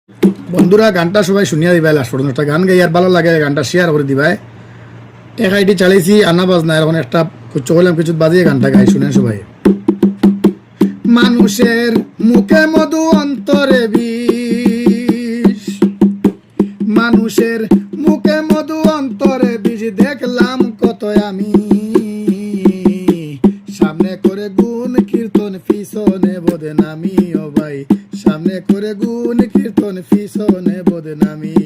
বন্ধুরা গানটা সবাই শুনিয়া দিবাই, লাস্ট পর্যন্ত গান গাই আর ভালো লাগে গানটা শেয়ার করে দিবাই। এক আইডি চালাইছি আনা বাজনা, এখন একটা কুচ্চ করলাম কিছু বাজিয়ে গানটা গাই, শুনেন সবাই। মানুষের মুখে মধু অন্তরে বিষ, মানুষের মুখে মধু অন্তরে বিষ, দেখলাম কত আমি সামনে করে গুণ কীর্তন পিছনে বদনামি। ও ভাই সামনে করে গুণ কীর্তন পিছনে বদনামি।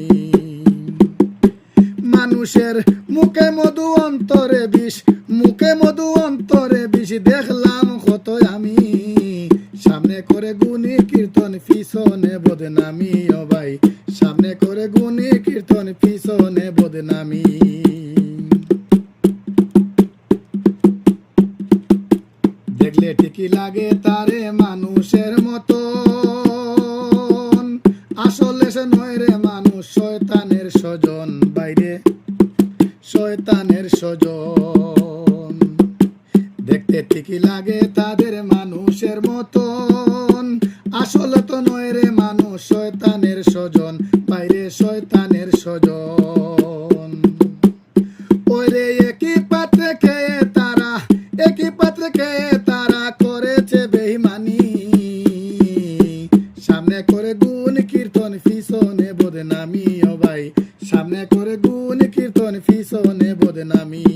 মানুষের মুখে মধু অন্তরে বিষ, মুখে মধু অন্তরে বিষ, দেখলাম কত আমি সামনে করে গুণী কীর্তন পিছনে বদনামি। ও ভাই সামনে করে গুণী কীর্তন পিছনে বদনামি। দেখলে ঠিকই লাগে তারে মানুষের মতো, আসলে সে নয় রে মানুষ, শয়তানের স্বজন বাইরে শয়তানের স্বজন। দেখতে ঠিকই লাগে তাদের মানুষের মতন, আসলে তো নয় রে মানুষ, শয়তানের স্বজন বাইরে শয়তানের স্বজন। ওই রে একই পাত্রে খেয়ে তারা, একই পাত্রে খেয়ে তারা করেছে বেঈমানি, সামনে করে গুণ কীর্তন পিছনে বদনামি। ও ভাই সামনে করে গুণ কীর্তন পিছনে বদনামি।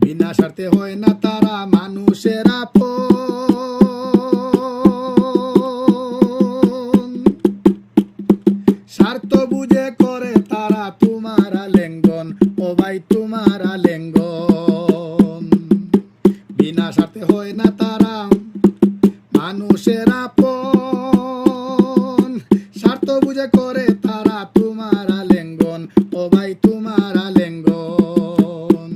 বিনা স্বার্থে হয় না তারা মানুষের আপন, স্বার্থ বুঝে করে তারা তোমার আলেঙ্গন। ও ভাই তোমার আলেঙ্গন। বিনা স্বার্থে হয় না তারা মানুষের আপন, স্বার্থ বুঝে করে তারা তোমার আলেঙ্গন। ও ভাই তোমার আলেঙ্গন।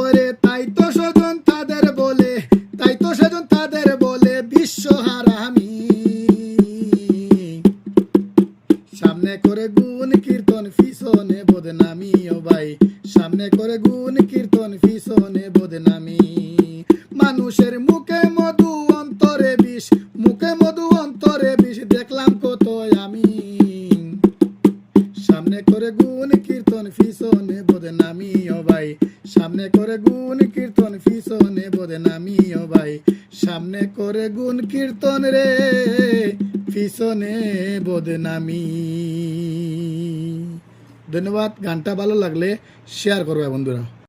ওরে তাই তো স্বজন তাদের বলে, তাই তো স্বজন তাদের বলে বিশ্ব হারামি, সামনে করে গুণ কীর্তন পিছনে বদনামি। ও ভাই সামনে করে গুণ কীর্তন পিছনে বদনামি। মানুষের মুখে মধু অন্তরে বিষ, মুখে মধু অন্তরে বিষ, দেখলাম কত আমি সামনে করে গুণ কীর্তন পিছনে বদনামি। ও ভাই সামনে করে গুণ কীর্তন পিছনে বদনামি। ও ভাই সামনে করে গুণ কীর্তন রে পিছনে বদনামি। ধন্যবাদ। গানটা ভালো লাগলে শেয়ার করবে বন্ধুরা।